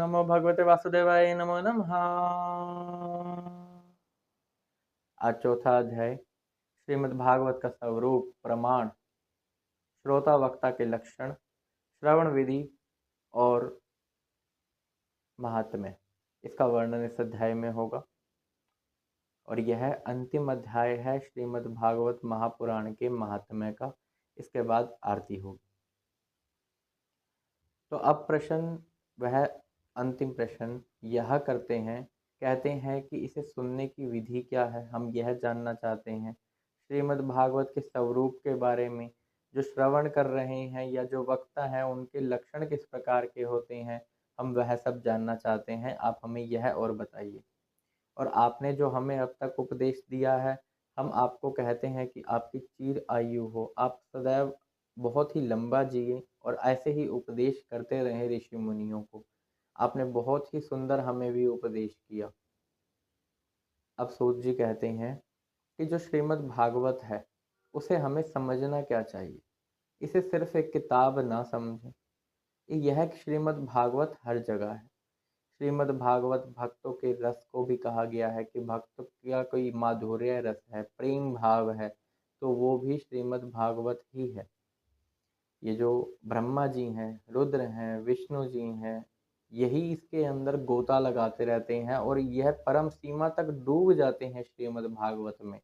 नमो भगवते वासुदेवाय नमो नमः। आज चौथा अध्याय श्रीमद् भागवत का स्वरूप, प्रमाण, श्रोता वक्ता के लक्षण, श्रवण विधि और महात्म्य, इसका वर्णन इस अध्याय में होगा। और यह अंतिम अध्याय है श्रीमद् भागवत महापुराण के महात्म्य का। इसके बाद आरती होगी। तो अब प्रश्न, वह अंतिम प्रश्न यह करते हैं, कहते हैं कि इसे सुनने की विधि क्या है, हम यह जानना चाहते हैं। श्रीमद् भागवत के स्वरूप के बारे में, जो श्रवण कर रहे हैं या जो वक्ता है उनके लक्षण किस प्रकार के होते हैं, हम वह सब जानना चाहते हैं। आप हमें यह और बताइए। और आपने जो हमें अब तक उपदेश दिया है, हम आपको कहते हैं कि आपकी चिर आयु हो, आप सदैव बहुत ही लंबा जिए और ऐसे ही उपदेश करते रहें ऋषि मुनियों को। आपने बहुत ही सुंदर हमें भी उपदेश किया। अब सूत जी कहते हैं कि जो श्रीमद् भागवत है उसे हमें समझना क्या चाहिए। इसे सिर्फ एक किताब ना समझें। यह श्रीमद् भागवत हर जगह है। श्रीमद् भागवत भक्तों के रस को भी कहा गया है कि भक्त का कोई माधुर्य रस है, प्रेम भाव है, तो वो भी श्रीमद् भागवत ही है। ये जो ब्रह्मा जी हैं, रुद्र हैं, विष्णु जी हैं, यही इसके अंदर गोता लगाते रहते हैं और यह परम सीमा तक डूब जाते हैं श्रीमद् भागवत में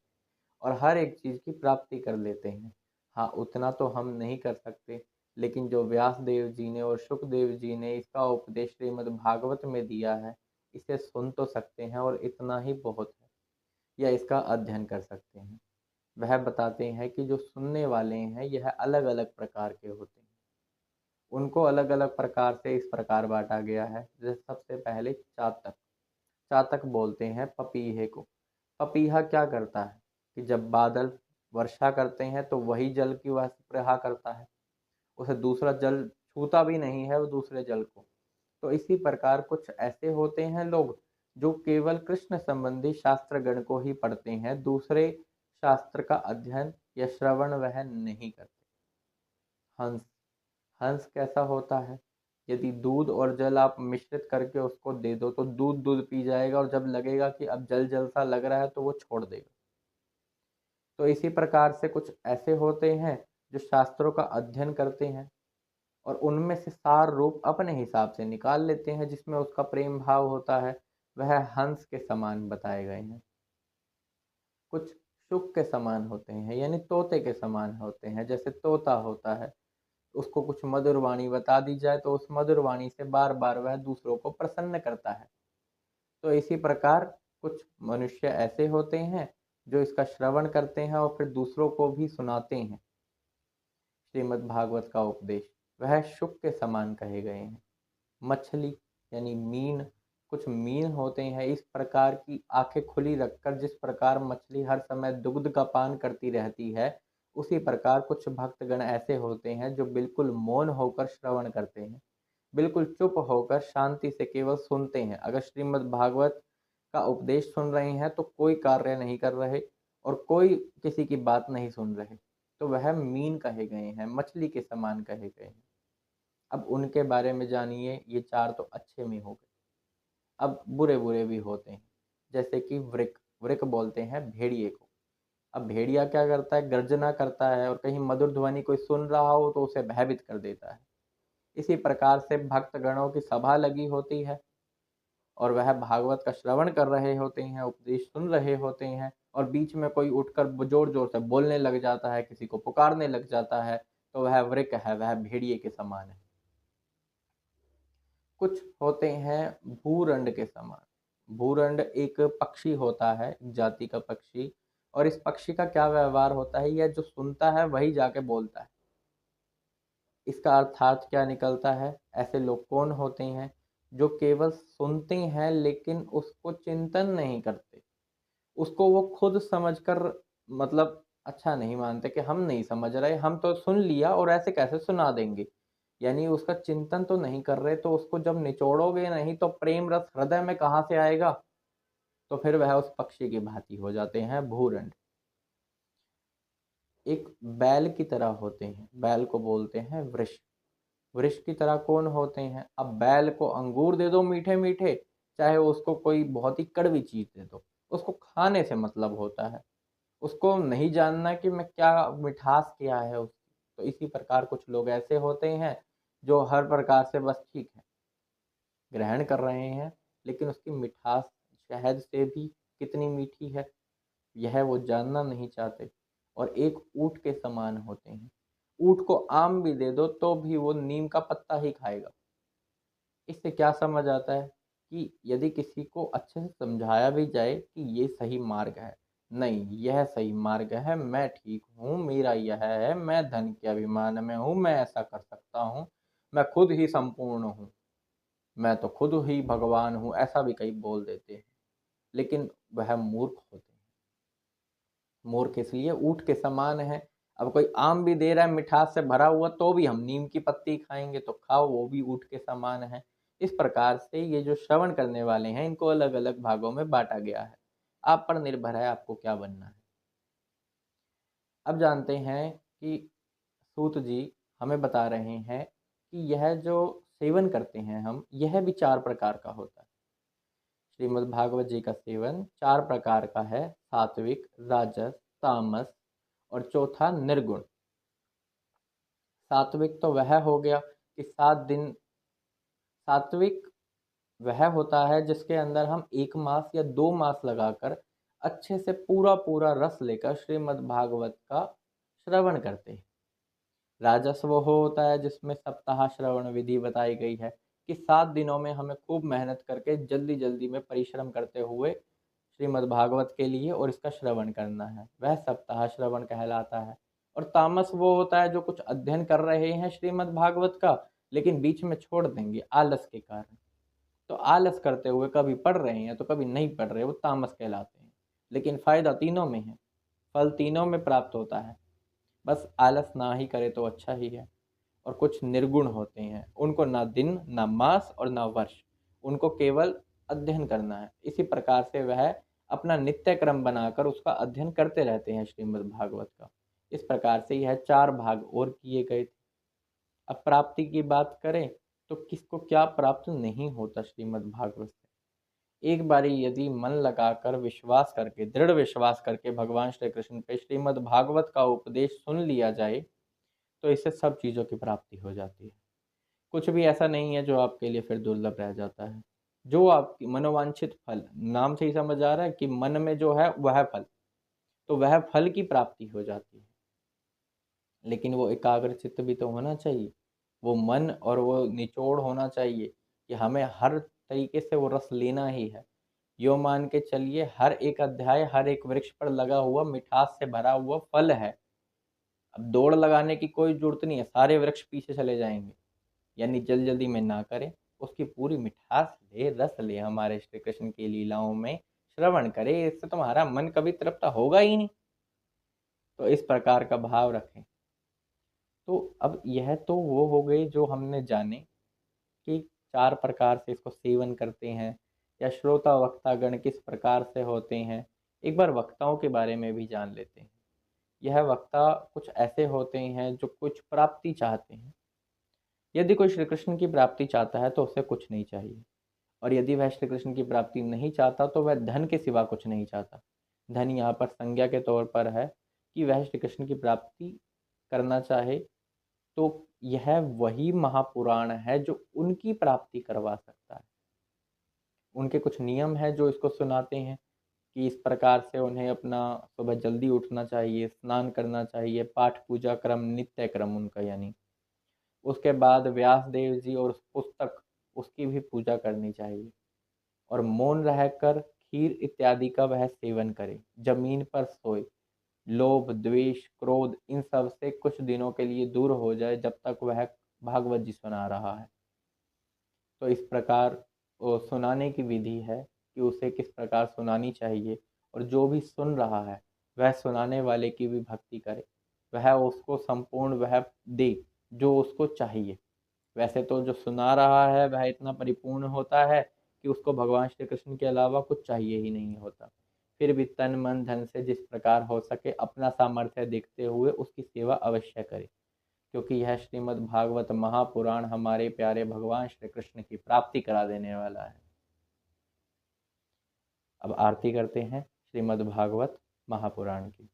और हर एक चीज़ की प्राप्ति कर लेते हैं। हाँ, उतना तो हम नहीं कर सकते, लेकिन जो व्यास देव जी ने और शुकदेव जी ने इसका उपदेश श्रीमद् भागवत में दिया है, इसे सुन तो सकते हैं और इतना ही बहुत है, या इसका अध्ययन कर सकते हैं। वह बताते हैं कि जो सुनने वाले हैं यह अलग अलग प्रकार के होते हैं। उनको अलग अलग प्रकार से इस प्रकार बांटा गया है। जैसे सबसे पहले चातक। चातक बोलते हैं पपीहे को। पपीहा क्या करता है कि जब बादल वर्षा करते हैं तो वही जल की वह प्रहा करता है, उसे दूसरा जल छूता भी नहीं है वो दूसरे जल को। तो इसी प्रकार कुछ ऐसे होते हैं लोग जो केवल कृष्ण संबंधी शास्त्र गण को ही पढ़ते हैं, दूसरे शास्त्र का अध्ययन या श्रवण वह नहीं करते। हंस। हंस कैसा होता है? यदि दूध और जल आप मिश्रित करके उसको दे दो तो दूध दूध पी जाएगा और जब लगेगा कि अब जल जल सा लग रहा है तो वो छोड़ देगा। तो इसी प्रकार से कुछ ऐसे होते हैं जो शास्त्रों का अध्ययन करते हैं और उनमें से सार रूप अपने हिसाब से निकाल लेते हैं, जिसमें उसका प्रेम भाव होता है। वह हंस के समान बताए गए हैं। कुछ शुक के समान होते हैं, यानी तोते के समान होते हैं। जैसे तोता होता है, उसको कुछ मधुर वाणी बता दी जाए तो उस मधुर वाणी से बार बार वह दूसरों को प्रसन्न करता है। तो इसी प्रकार कुछ मनुष्य ऐसे होते हैं जो इसका श्रवण करते हैं और फिर दूसरों को भी सुनाते हैं। श्रीमद् भागवत का उपदेश वह शुक के समान कहे गए हैं। मछली यानी मीन। कुछ मीन होते हैं इस प्रकार की आंखें खुली रखकर, जिस प्रकार मछली हर समय दुग्ध का पान करती रहती है, उसी प्रकार कुछ भक्तगण ऐसे होते हैं जो बिल्कुल मौन होकर श्रवण करते हैं, बिल्कुल चुप होकर शांति से केवल सुनते हैं। अगर श्रीमद् भागवत का उपदेश सुन रहे हैं तो कोई कार्य नहीं कर रहे और कोई किसी की बात नहीं सुन रहे, तो वह मीन कहे गए हैं, मछली के समान कहे गए हैं। अब उनके बारे में जानिए। ये चार तो अच्छे में हो गए। अब बुरे बुरे भी होते हैं, जैसे कि वृक। वृक बोलते हैं भेड़िए को। अब भेड़िया क्या करता है? गर्जना करता है और कहीं मधुर ध्वनि कोई सुन रहा हो तो उसे भयभीत कर देता है। इसी प्रकार से भक्तगणों की सभा लगी होती है और वह भागवत का श्रवण कर रहे होते हैं, उपदेश सुन रहे होते हैं, और बीच में कोई उठकर जोर जोर से बोलने लग जाता है, किसी को पुकारने लग जाता है, तो वह वृक है, वह भेड़िए के समान है। कुछ होते हैं भूरंड के समान। भूरंड एक पक्षी होता है, एक जाति का पक्षी। और इस पक्षी का क्या व्यवहार होता है? यह जो सुनता है वही जाके बोलता है। इसका अर्थात क्या निकलता है? ऐसे लोग कौन होते हैं जो केवल सुनते हैं लेकिन उसको चिंतन नहीं करते, उसको वो खुद समझकर, मतलब अच्छा नहीं मानते कि हम नहीं समझ रहे, हम तो सुन लिया और ऐसे कैसे सुना देंगे। यानी उसका चिंतन तो नहीं कर रहे, तो उसको जब निचोड़ोगे नहीं तो प्रेम रस हृदय में कहाँ से आएगा? तो फिर वह उस पक्षी की भांति हो जाते हैं भूरंड। एक बैल की तरह होते हैं। बैल को बोलते हैं वृष। वृक्ष की तरह कौन होते हैं? अब बैल को अंगूर दे दो मीठे मीठे, चाहे उसको कोई बहुत ही कड़वी चीज दे दो, उसको खाने से मतलब होता है, उसको नहीं जानना कि मैं क्या मिठास क्या है उसकी। तो इसी प्रकार कुछ लोग ऐसे होते हैं जो हर प्रकार से बस ठीक है, ग्रहण कर रहे हैं, लेकिन उसकी मिठास शहद से भी कितनी मीठी है यह वो जानना नहीं चाहते, और एक ऊँट के समान होते हैं। ऊँट को आम भी दे दो तो भी वो नीम का पत्ता ही खाएगा। इससे क्या समझ आता है कि यदि किसी को अच्छे से समझाया भी जाए कि ये सही मार्ग है, नहीं यह सही मार्ग है, मैं ठीक हूँ, मेरा यह है, मैं धन के अभिमान में हूँ, मैं ऐसा कर सकता हूँ, मैं खुद ही संपूर्ण हूँ, मैं तो खुद ही भगवान हूँ, ऐसा भी कई बोल देते हैं। लेकिन वह मूर्ख होते हैं। मूर्ख इसलिए ऊँट के समान है। अब कोई आम भी दे रहा है मिठास से भरा हुआ तो भी हम नीम की पत्ती खाएंगे, तो खाओ, वो भी ऊँट के समान है। इस प्रकार से ये जो श्रवण करने वाले हैं इनको अलग अलग भागों में बांटा गया है। आप पर निर्भर है आपको क्या बनना है। अब जानते हैं कि सूत जी हमें बता रहे हैं कि यह जो सेवन करते हैं हम, यह भी 4 प्रकार का होता है। श्रीमद् भागवत जी का सेवन 4 प्रकार का है, सात्विक, राजस, तामस और चौथा निर्गुण। सात्विक तो वह हो गया कि 7 दिन, सात्विक वह होता है जिसके अंदर हम 1 मास या 2 मास लगाकर अच्छे से पूरा पूरा रस लेकर श्रीमद् भागवत का श्रवण करते हैं। राजस वो होता है जिसमें सप्ताह श्रवण विधि बताई गई है कि 7 दिनों में हमें खूब मेहनत करके जल्दी जल्दी में परिश्रम करते हुए श्रीमद् भागवत के लिए और इसका श्रवण करना है, वह सप्ताह श्रवण कहलाता है। और तामस वो होता है जो कुछ अध्ययन कर रहे हैं श्रीमद् भागवत का, लेकिन बीच में छोड़ देंगे आलस के कारण। तो आलस करते हुए कभी पढ़ रहे हैं तो कभी नहीं पढ़ रहे, वो तामस कहलाते हैं। लेकिन फायदा तीनों में है, फल तीनों में प्राप्त होता है, बस आलस ना ही करे तो अच्छा ही है। और कुछ निर्गुण होते हैं, उनको ना दिन ना मास और ना वर्ष, उनको केवल अध्ययन करना है। इसी प्रकार से वह अपना नित्य क्रम बनाकर उसका अध्ययन करते रहते हैं श्रीमद् भागवत का। इस प्रकार से यह 4 भाग और किए गए थे। अब प्राप्ति की बात करें तो किसको क्या प्राप्त नहीं होता श्रीमद् भागवत से। एक बारी यदि मन लगाकर विश्वास करके, दृढ़ विश्वास करके भगवान श्री कृष्ण पे श्रीमद् भागवत का उपदेश सुन लिया जाए तो इससे सब चीज़ों की प्राप्ति हो जाती है। कुछ भी ऐसा नहीं है जो आपके लिए फिर दुर्लभ रह जाता है। जो आपकी मनोवांछित फल, नाम से ही समझ आ रहा है कि मन में जो है वह फल, तो वह फल की प्राप्ति हो जाती है। लेकिन वो एकाग्र चित्त भी तो होना चाहिए, वो मन और वो निचोड़ होना चाहिए कि हमें हर तरीके से वो रस लेना ही है। यो मान के चलिए हर एक अध्याय, हर एक वृक्ष पर लगा हुआ मिठास से भरा हुआ फल है। अब दौड़ लगाने की कोई जरूरत नहीं है, सारे वृक्ष पीछे चले जाएंगे। यानी जल्दी में ना करें, उसकी पूरी मिठास ले, रस ले, हमारे श्री कृष्ण की लीलाओं में श्रवण करे, इससे तुम्हारा मन कभी तृप्त होगा ही नहीं। तो इस प्रकार का भाव रखें। तो अब यह तो वो हो गई जो हमने जाने कि 4 प्रकार से इसको सेवन करते हैं, या श्रोता वक्ता गण किस प्रकार से होते हैं। एक बार वक्ताओं के बारे में भी जान लेते हैं। यह वक्ता कुछ ऐसे होते हैं जो कुछ प्राप्ति चाहते हैं। यदि कोई श्री कृष्ण की प्राप्ति चाहता है तो उसे कुछ नहीं चाहिए, और यदि वह श्री कृष्ण की प्राप्ति नहीं चाहता तो वह धन के सिवा कुछ नहीं चाहता। धन यहाँ पर संज्ञा के तौर पर है कि वह श्री कृष्ण की प्राप्ति करना चाहे तो यह वही महापुराण है जो उनकी प्राप्ति करवा सकता है। उनके कुछ नियम है जो इसको सुनाते हैं कि इस प्रकार से उन्हें अपना सुबह जल्दी उठना चाहिए, स्नान करना चाहिए, पाठ पूजा क्रम, नित्य क्रम उनका, यानी उसके बाद व्यास देव जी और उस पुस्तक, उसकी भी पूजा करनी चाहिए, और मौन रहकर खीर इत्यादि का वह सेवन करे, जमीन पर सोए, लोभ द्वेष क्रोध इन सब से कुछ दिनों के लिए दूर हो जाए जब तक वह भागवत जी सुना रहा है। तो इस प्रकार सुनाने की विधि है कि उसे किस प्रकार सुनानी चाहिए, और जो भी सुन रहा है वह सुनाने वाले की भी भक्ति करे, वह उसको संपूर्ण वह दे जो उसको चाहिए। वैसे तो जो सुना रहा है वह इतना परिपूर्ण होता है कि उसको भगवान श्री कृष्ण के अलावा कुछ चाहिए ही नहीं होता, फिर भी तन मन धन से जिस प्रकार हो सके अपना सामर्थ्य देखते हुए उसकी सेवा अवश्य करे, क्योंकि यह श्रीमद् भागवत महापुराण हमारे प्यारे भगवान श्री कृष्ण की प्राप्ति करा देने वाला है। अब आरती करते हैं श्रीमद् भागवत महापुराण की।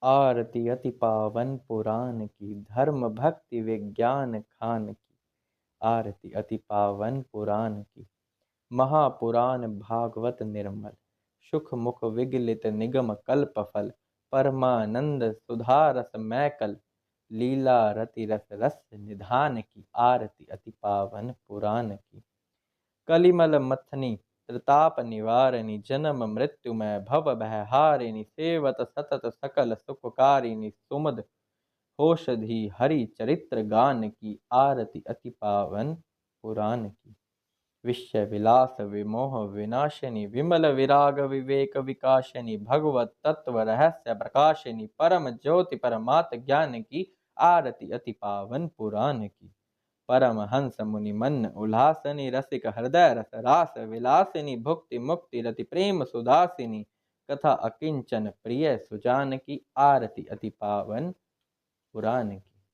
आरती अति पावन पुराण की, धर्म भक्ति विज्ञान खान की। आरती अति पावन पुराण की, महापुराण भागवत निर्मल। सुख मुख विगलित निगम कल्प फल, परमानंद सुधा रस मैकल। लीला रति रस रस निधान की। आरती अति पावन पुराण की, कलिमल मथनी त्रिताप निवारिणी, जन्म मृत्युमय भव भयहारिणी। सेवत सतत सकल सुखकारिणी, सुमद होषधि हरि चरित्र गान की। आरती अति पावन पुराण की, विषय विलास विमोह विनाशिनी, विमल विराग विवेक विकाशिनी। भगवत तत्व रहस्य प्रकाशिनी, परम ज्योति परमात्म ज्ञान की। आरती अति पावन पुराण की, परमहंस मुनि मन उल्लासिनी, रसिक हृदय रस रास विलासिनी। भुक्ति मुक्ति रति प्रेम सुदासिनी, कथा अकिंचन प्रिय सुजान की। आरती अति पावन पुराण की।